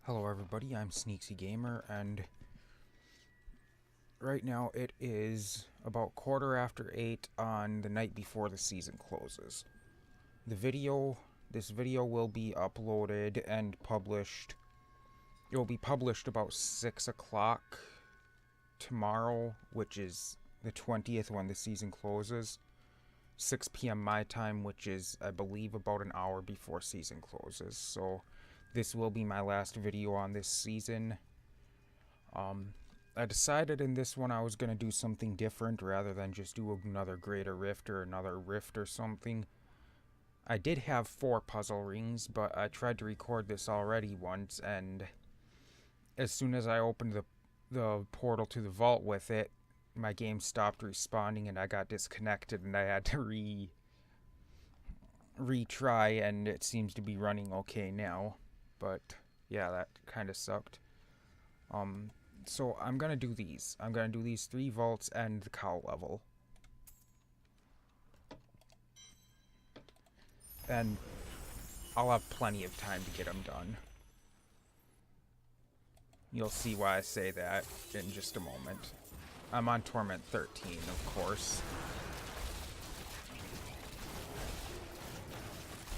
Hello everybody, I'm Sneaksy Gamer, and right now it is about 8:15 on the night before the season closes. This video will be uploaded and published. It will be published about 6 o'clock tomorrow, which is the 20th when the season closes. 6 p.m. my time, which is, I believe, about an hour before season closes. So this will be my last video on this season. I decided in this one I was going to do something different rather than just do another Greater Rift or another Rift or something. I did have 4 puzzle rings, but I tried to record this already once, and as soon as I opened the portal to the vault with it, my game stopped responding and I got disconnected and I had to retry, and it seems to be running okay now. But yeah, that kind of sucked. So I'm gonna do these. I'm gonna do these 3 vaults and the cow level. And I'll have plenty of time to get them done. You'll see why I say that in just a moment. I'm on Torment 13, of course.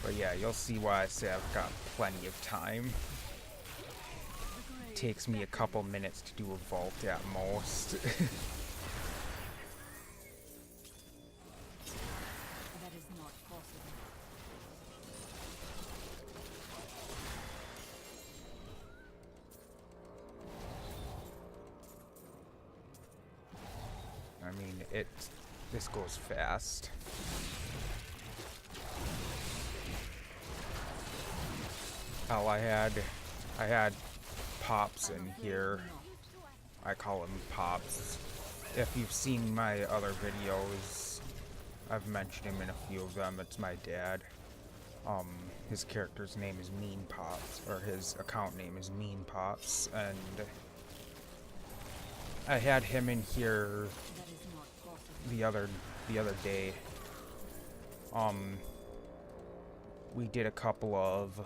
But yeah, you'll see why I say I've got plenty of time. It takes me a couple minutes to do a vault at most. I mean, this goes fast. Hell, I had Pops in here. I call him Pops. If you've seen my other videos, I've mentioned him in a few of them. It's my dad. His character's name is Mean Pops, or his account name is Mean Pops, and I had him in here the other day. We did a couple of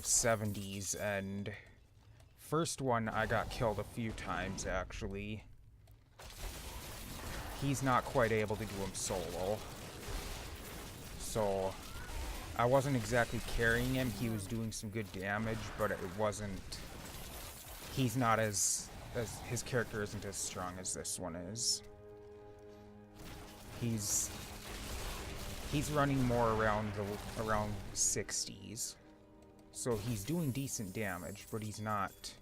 70s, and first one I got killed a few times actually. He's not quite able to do him solo, so I wasn't exactly carrying him. He was doing some good damage, but it wasn't. He's not as his character isn't as strong as this one is. He's running more around 60s. So he's doing decent damage, but he's not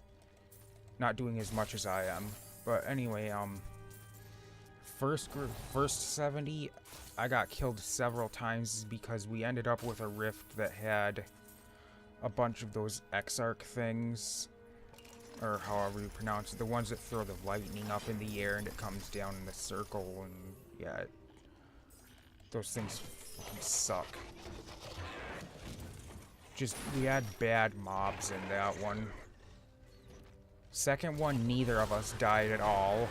doing as much as I am. But anyway, first 70, I got killed several times because we ended up with a rift that had a bunch of those Exarch things, or however you pronounce it, the ones that throw the lightning up in the air and it comes down in a circle, and yeah, those things fucking suck. We had bad mobs in that one. Second one, neither of us died at all.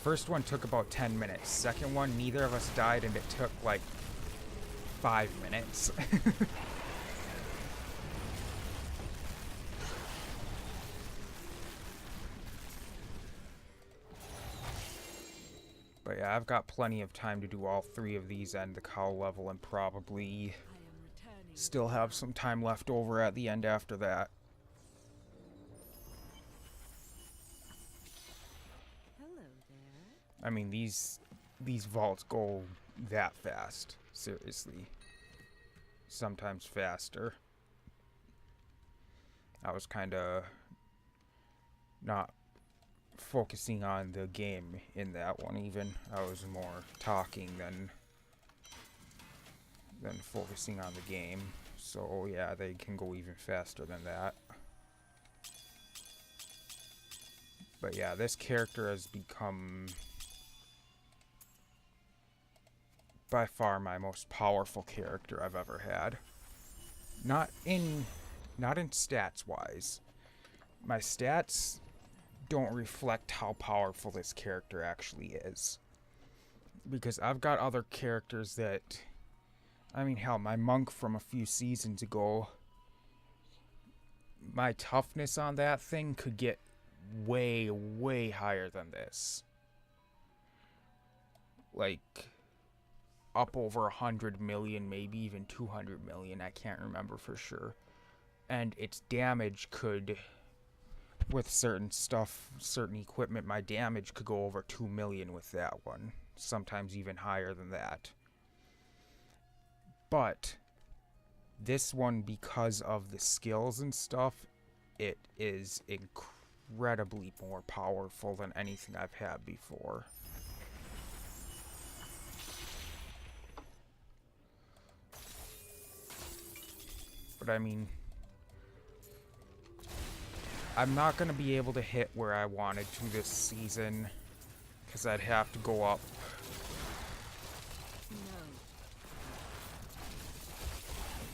First one took about 10 minutes. Second one, neither of us died, and it took like 5 minutes. But yeah, I've got plenty of time to do all 3 of these and the cow level, and probably still have some time left over at the end after that. Hello there. I mean, these vaults go that fast, seriously. Sometimes faster. I was kind of not focusing on the game in that one even. I was more talking than focusing on the game. So yeah, they can go even faster than that. But yeah, this character has become by far my most powerful character I've ever had. Not in stats wise. My stats don't reflect how powerful this character actually is. Because I've got other characters that, I mean, hell, my monk from a few seasons ago, my toughness on that thing could get way, way higher than this. Like, up over 100 million, maybe even 200 million, I can't remember for sure. And its damage could, with certain stuff, certain equipment, my damage could go over 2 million with that one. Sometimes even higher than that. But this one, because of the skills and stuff, it is incredibly more powerful than anything I've had before. But I mean, I'm not going to be able to hit where I wanted to this season, because I'd have to go up.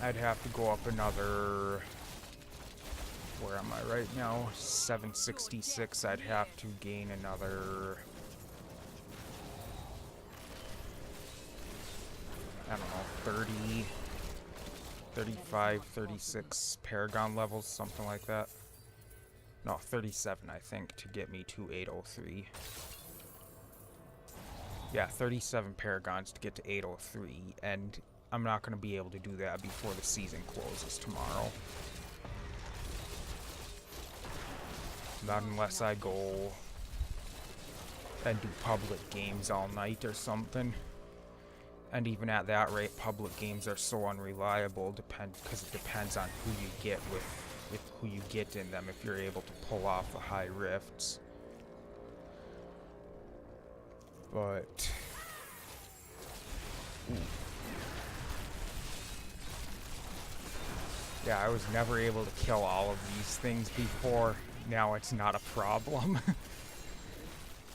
I'd have to go up another, where am I right now? 766. I'd have to gain another, I don't know, 30, 35, 36 Paragon levels, something like that. No, 37, I think, to get me to 803. Yeah, 37 Paragons to get to 803, and I'm not going to be able to do that before the season closes tomorrow. Not unless I go and do public games all night or something. And even at that rate, public games are so unreliable, because it depends on who you get who you get in them, if you're able to pull off the high rifts. But ooh. Yeah, I was never able to kill all of these things before. Now it's not a problem.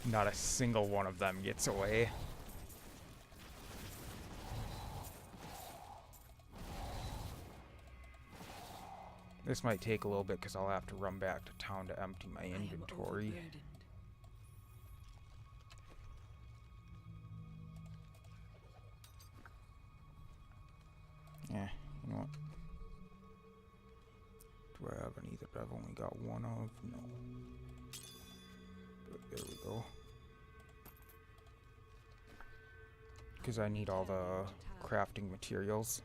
Not a single one of them gets away. This might take a little bit because I'll have to run back to town to empty my inventory. Yeah, you know what? Do I have any that I've only got one of? No. But there we go. Because I need all the crafting materials.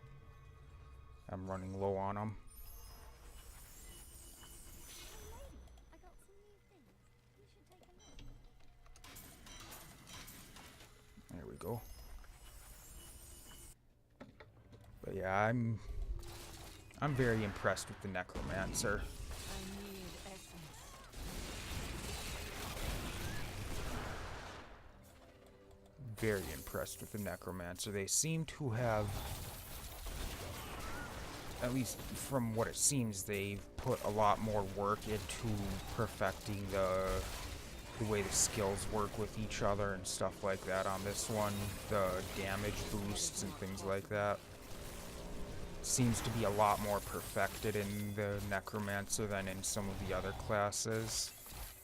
I'm running low on them. There we go. But yeah, I'm very impressed with the Necromancer. Very impressed with the Necromancer. They seem to have, at least from what it seems, they've put a lot more work into perfecting the way the skills work with each other and stuff like that on this one. The damage boosts and things like that seems to be a lot more perfected in the Necromancer than in some of the other classes.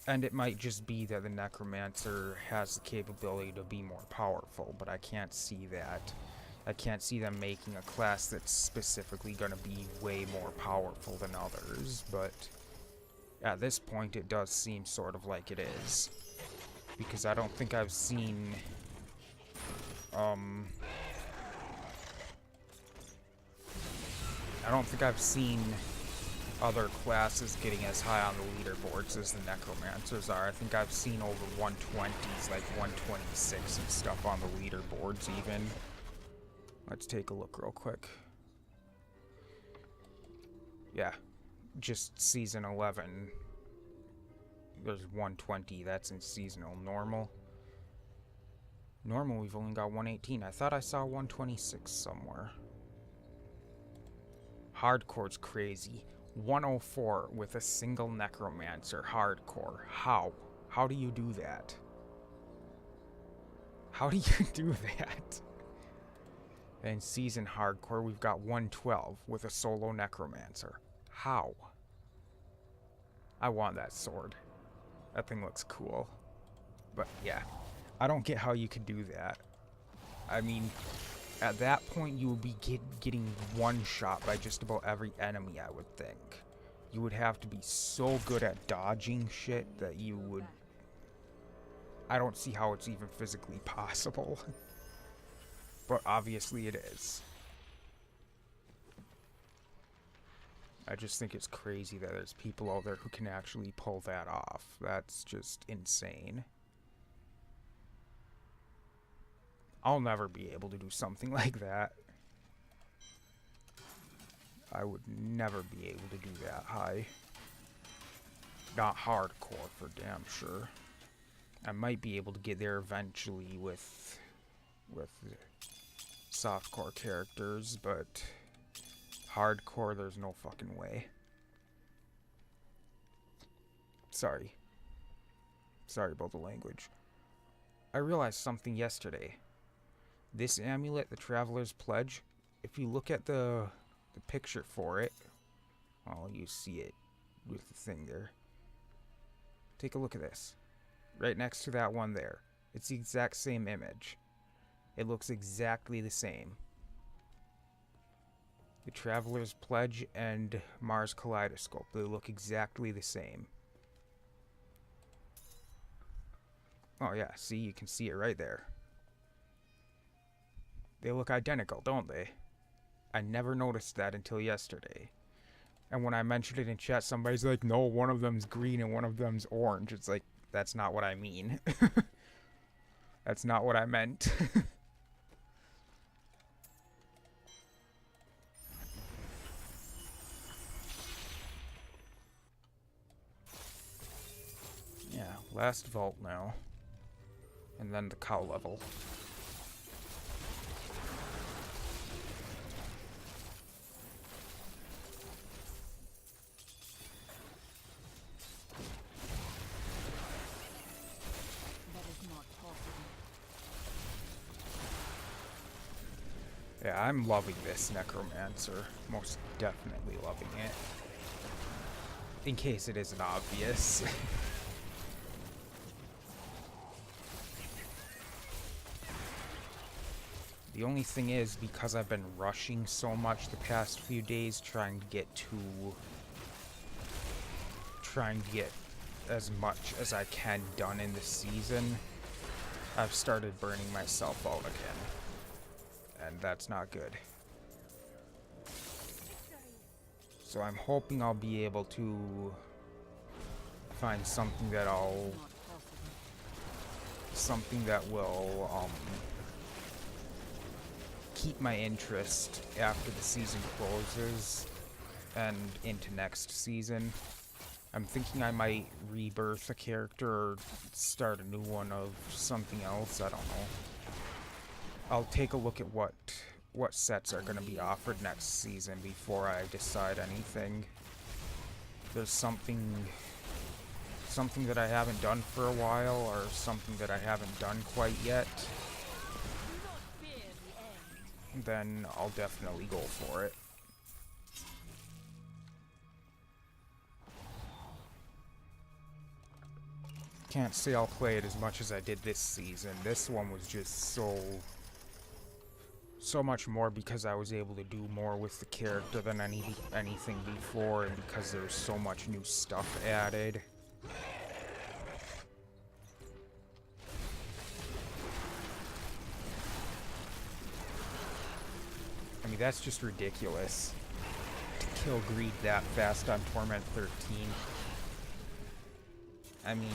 And it might just be that the Necromancer has the capability to be more powerful, but I can't see that. I can't see them making a class that's specifically going to be way more powerful than others, but at this point it does seem sort of like it is. Because I don't think I've seen other classes getting as high on the leaderboards as the Necromancers are. I think I've seen over 120s, like 126 and stuff on the leaderboards even. Let's take a look real quick. Yeah, just Season 11. There's 120, that's in Seasonal. Normal, we've only got 118. I thought I saw 126 somewhere. Hardcore's crazy. 104 with a single Necromancer. Hardcore. How? How do you do that? How do you do that? And Season Hardcore, we've got 112 with a solo Necromancer. How? I want that sword. That thing looks cool. But yeah, I don't get how you could do that. I mean, at that point you would be getting one shot by just about every enemy, I would think. You would have to be so good at dodging shit that you would... I don't see how it's even physically possible. But obviously it is. I just think it's crazy that there's people out there who can actually pull that off. That's just insane. I'll never be able to do something like that. I would never be able to do that high. Not hardcore, for damn sure. I might be able to get there eventually with softcore characters, but hardcore, there's no fucking way. Sorry. Sorry about the language. I realized something yesterday. This amulet, the Traveler's Pledge, if you look at the picture for it, oh, you see it with the thing there. Take a look at this. Right next to that one there. It's the exact same image. It looks exactly the same. The Traveler's Pledge and Mars Kaleidoscope, they look exactly the same. Oh yeah, see, you can see it right there. They look identical, don't they? I never noticed that until yesterday. And when I mentioned it in chat, somebody's like, no, one of them's green and one of them's orange. It's like, that's not what I mean. That's not what I meant. Yeah, last vault now. And then the cow level. Yeah, I'm loving this Necromancer. Most definitely loving it. In case it isn't obvious. The only thing is, because I've been rushing so much the past few days trying to get as much as I can done in the season, I've started burning myself out again. And that's not good. So I'm hoping I'll be able to find something that will keep my interest after the season closes and into next season. I'm thinking I might rebirth a character or start a new one of something else. I don't know. I'll take a look at what sets are going to be offered next season before I decide anything. There's something that I haven't done for a while, or something that I haven't done quite yet, then I'll definitely go for it. Can't say I'll play it as much as I did this season. This one was just so much more because I was able to do more with the character than anything before, and because there's so much new stuff added. I mean, that's just ridiculous to kill Greed that fast on Torment 13. I mean,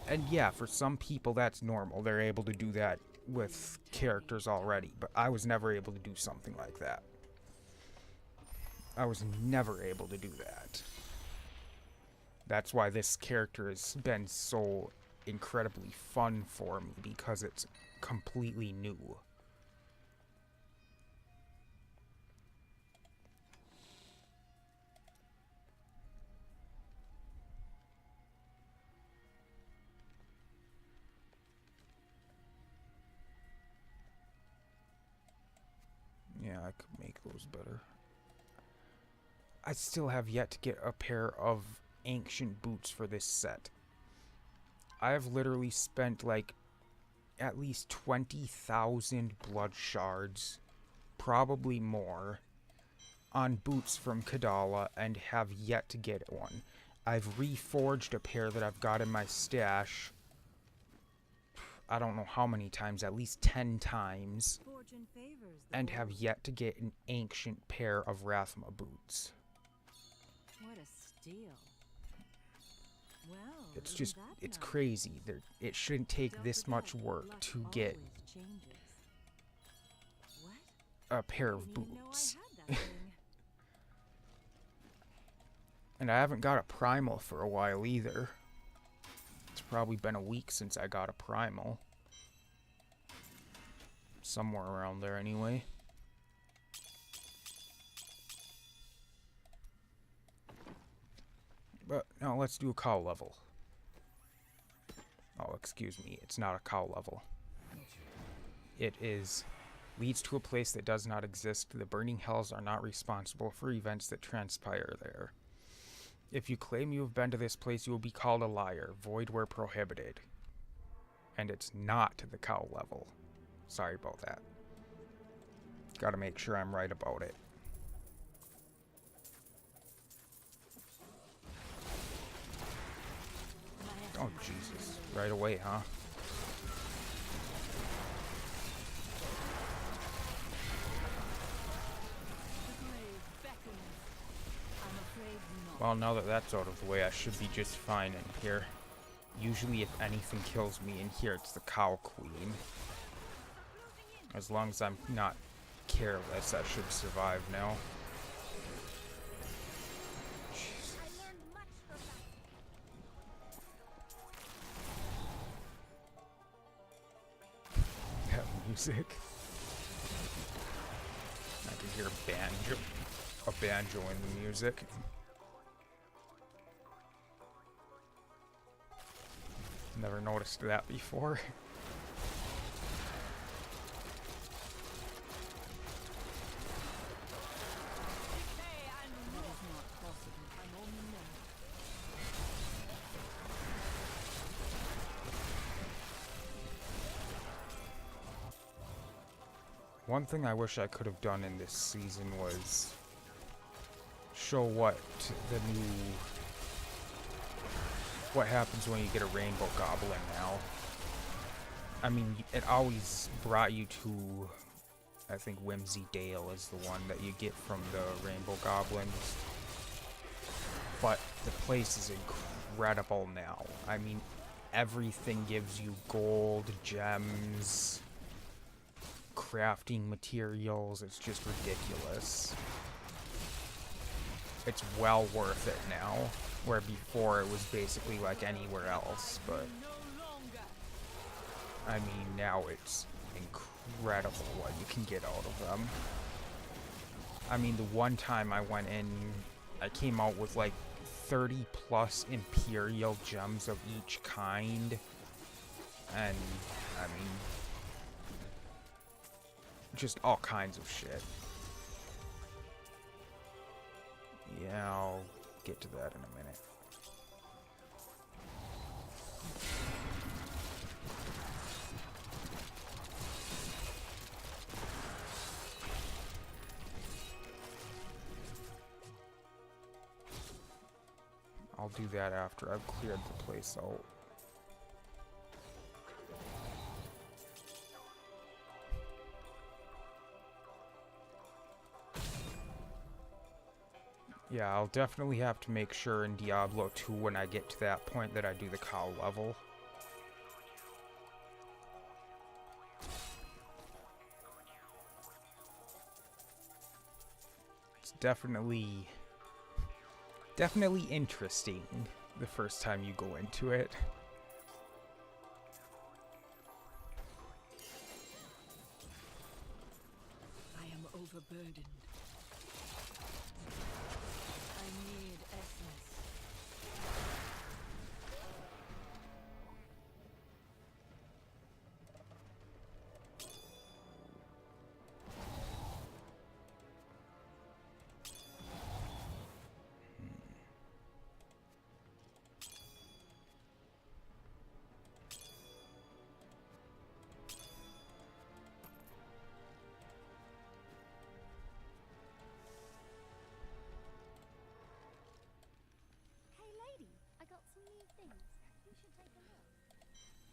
and yeah, for some people that's normal. They're able to do that with characters already, but I was never able to do something like that. I was never able to do that. That's why this character has been so incredibly fun for me, because it's completely new. Yeah, I could make those better. I still have yet to get a pair of ancient boots for this set. I have literally spent like at least 20,000 blood shards, probably more, on boots from Kadala and have yet to get one. I've reforged a pair that I've got in my stash. I don't know how many times, at least 10 times, and have yet to get an ancient pair of Rathma boots. What a steal. Well, It's just, it's crazy. It shouldn't take this much work to get a pair of boots. And I haven't got a primal for a while either. It's probably been a week since I got a primal. Somewhere around there anyway. But now let's do a cow level. Oh, excuse me, it's not a cow level. It is leads to a place that does not exist. The burning hells are not responsible for events that transpire there. If you claim you have been to this place, you will be called a liar, void where prohibited. And it's not the cow level. Sorry about that. Gotta make sure I'm right about it. Oh, Jesus. Right away, huh? Well, now that that's out of the way, I should be just fine in here. Usually, if anything kills me in here, it's the cow queen. As long as I'm not careless, I should survive now. Jeez. That music. I can hear a banjo in the music. Never noticed that before. One thing I wish I could have done in this season was show what happens when you get a rainbow goblin now. I mean, it always brought you to, I think Whimsy Dale is the one that you get from the rainbow goblins. But the place is incredible now. I mean, everything gives you gold, gems, crafting materials. It's just ridiculous. It's well worth it now, where before it was basically like anywhere else. But I mean, now it's incredible what you can get out of them. I mean, the one time I went in, I came out with like 30 plus Imperial gems of each kind. And, I mean, just all kinds of shit. Yeah, I'll get to that in a minute. I'll do that after I've cleared the place out. Yeah, I'll definitely have to make sure in Diablo 2 when I get to that point that I do the cow level. It's definitely interesting the first time you go into it. I am overburdened. I need essence.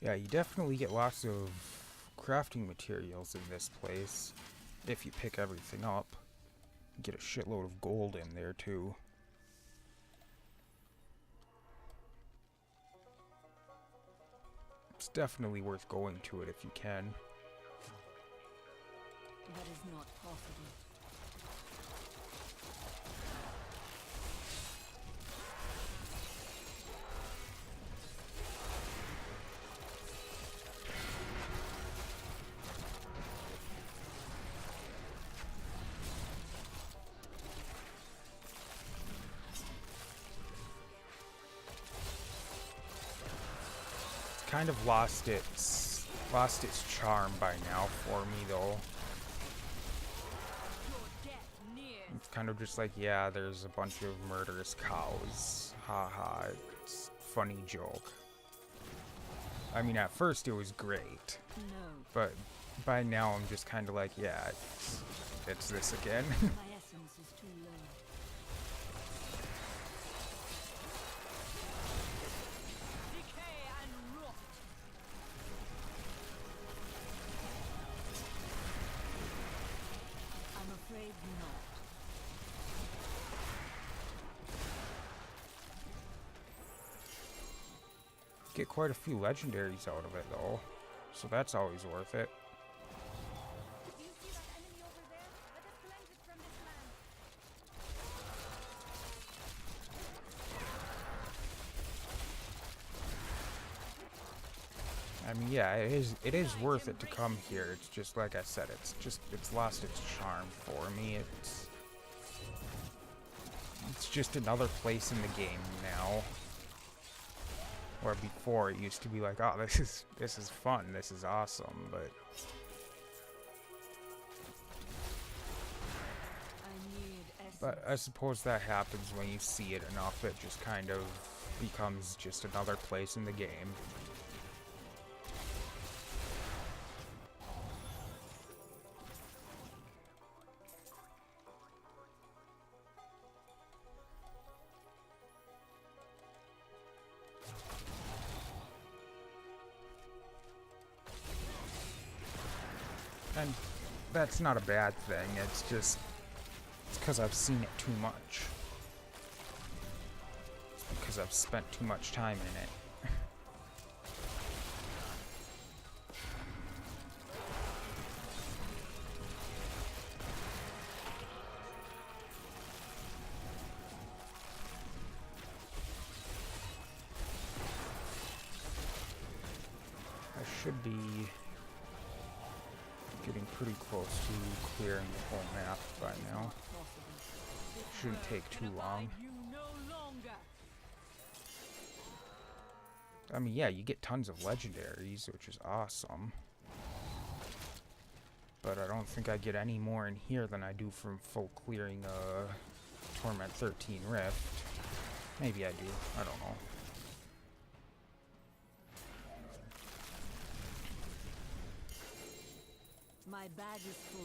Yeah, you definitely get lots of crafting materials in this place if you pick everything up. You get a shitload of gold in there too. It's definitely worth going to it if you can. That is not possible. Kind of lost its charm by now for me though. It's kind of just like, yeah, there's a bunch of murderous cows. Haha, it's a funny joke. I mean, at first it was great, No. but by now I'm just kind of like, yeah, it's this again. My essence is too low. Decay and rot. I'm afraid not. Get quite a few legendaries out of it though, so that's always worth it. Do you see that enemy over there? Let us cleanse it from this land. I mean, yeah, it is worth it to come here. It's just like I said, it's lost its charm for me. It's just another place in the game now. Where before it used to be like, oh, this is fun, this is awesome, but I need essence. but I suppose that happens when you see it enough. It just kind of becomes just another place in the game. And that's not a bad thing, it's because I've seen it too much. It's because I've spent too much time in it. I should be getting pretty close to clearing the whole map by now. Shouldn't take too long. You no longer. I mean, yeah, you get tons of legendaries, which is awesome. But I don't think I get any more in here than I do from full clearing Torment 13 Rift. Maybe I do, I don't know. My bag is full.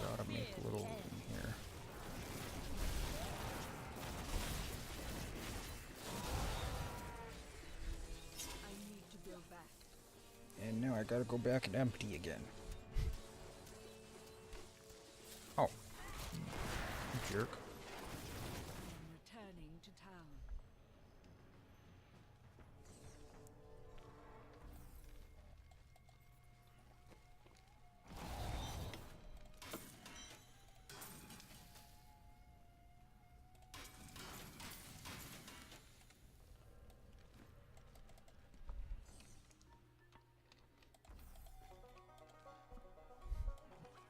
Gotta make a little room here. I need to go back. And now I gotta go back and empty again. Oh. You jerk. I am returning to town.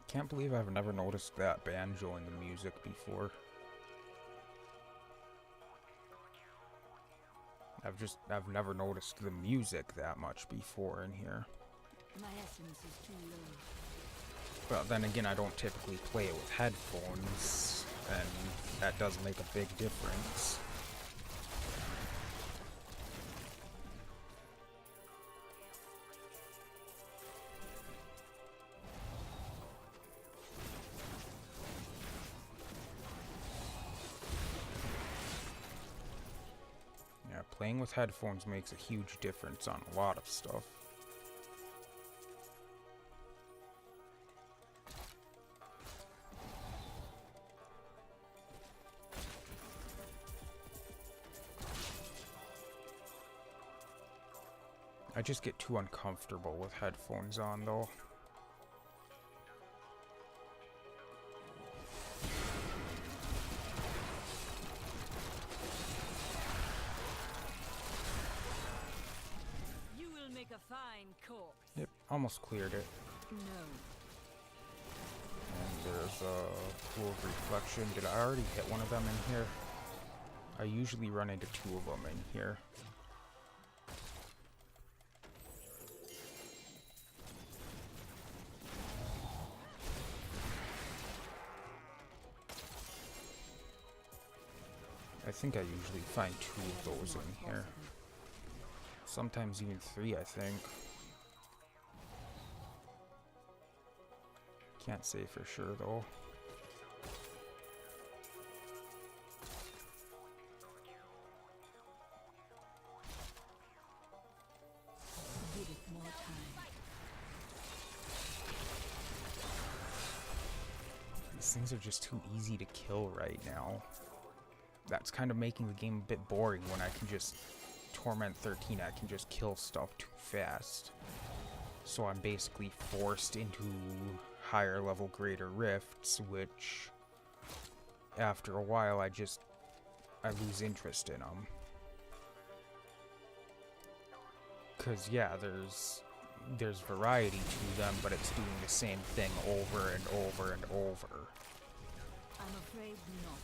Can't believe I've never noticed that banjo in the music before. I've never noticed the music that much before in here. My essence is too low. But then again, I don't typically play it with headphones, and that does make a big difference. playing with headphones makes a huge difference on a lot of stuff. I just get too uncomfortable with headphones on, though. You will make a fine corpse. Yep, almost cleared it. No. And there's a pool of reflection. Did I already hit one of them in here? I usually run into two of them in here. I think I usually find two of those in here. Sometimes even three, I think. Can't say for sure, though. Give it more time. These things are just too easy to kill right now. That's kind of making the game a bit boring when I can just Torment 13, I can just kill stuff too fast. So I'm basically forced into higher level greater rifts, which after a while I lose interest in them. Cause yeah, there's variety to them, but it's doing the same thing over and over and over. I'm afraid not.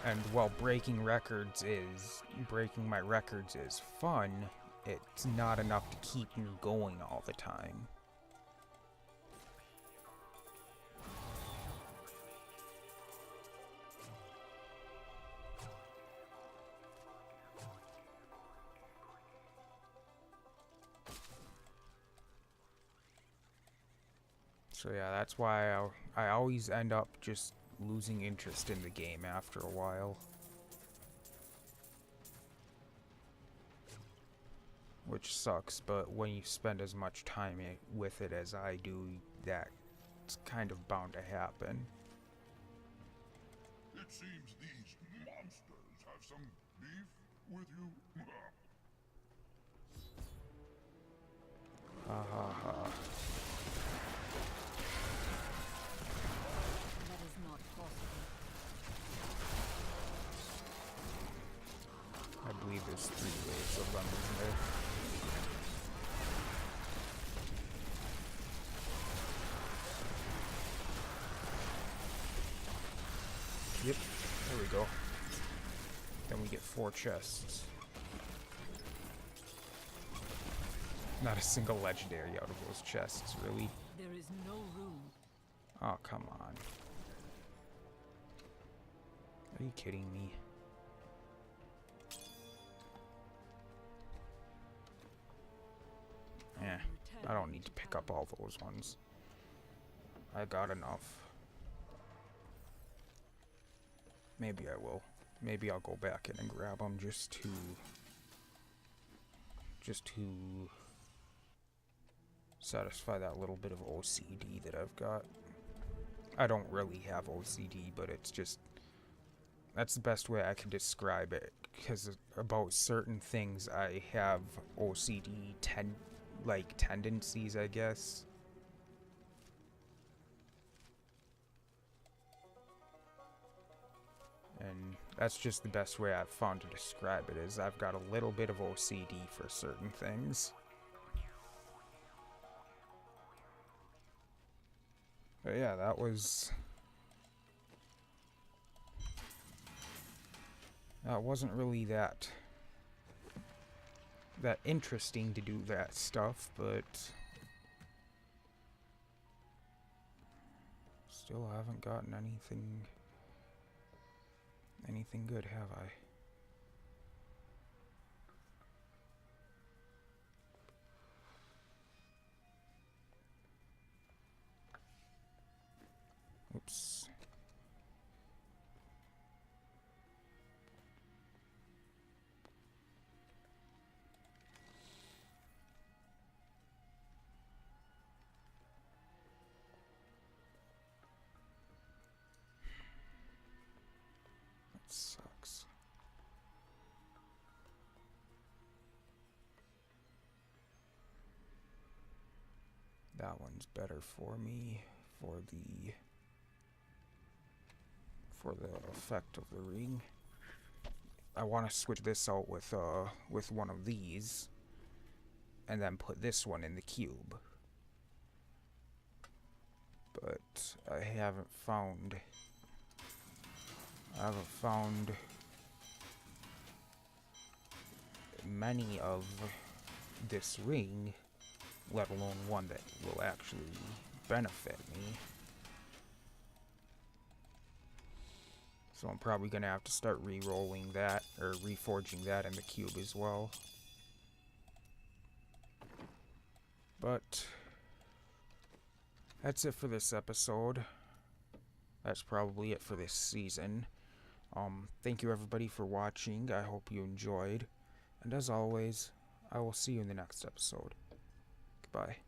And while breaking my records is fun, it's not enough to keep me going all the time. So yeah, that's why I always end up just losing interest in the game after a while. Which sucks, but when you spend as much time with it as I do, that's kind of bound to happen. It seems these monsters have some beef with you. Ha ha ha. That is not possible. I believe there's 3 waves of them, isn't there? Yep, there we go. Then we get 4 chests. Not a single legendary out of those chests, really. There is no room. Oh, come on. Are you kidding me? Eh, I don't need to pick up all those ones. I got enough. Maybe I will. Maybe I'll go back in and grab them just to satisfy that little bit of OCD that I've got. I don't really have OCD, but it's just, that's the best way I can describe it, because about certain things I have OCD tendencies, I guess. And that's just the best way I've found to describe it, is I've got a little bit of OCD for certain things. But yeah, that wasn't really that interesting to do that stuff, but still haven't gotten anything good, have I? Oops. That one's better for me for the effect of the ring. I want to switch this out with one of these, and then put this one in the cube. But I haven't found many of this ring, let alone one that will actually benefit me. So I'm probably gonna have to start re-rolling that, or reforging that in the cube as well. But that's it for this episode. That's probably it for this season. Thank you everybody for watching. I hope you enjoyed. And as always, I will see you in the next episode. Goodbye.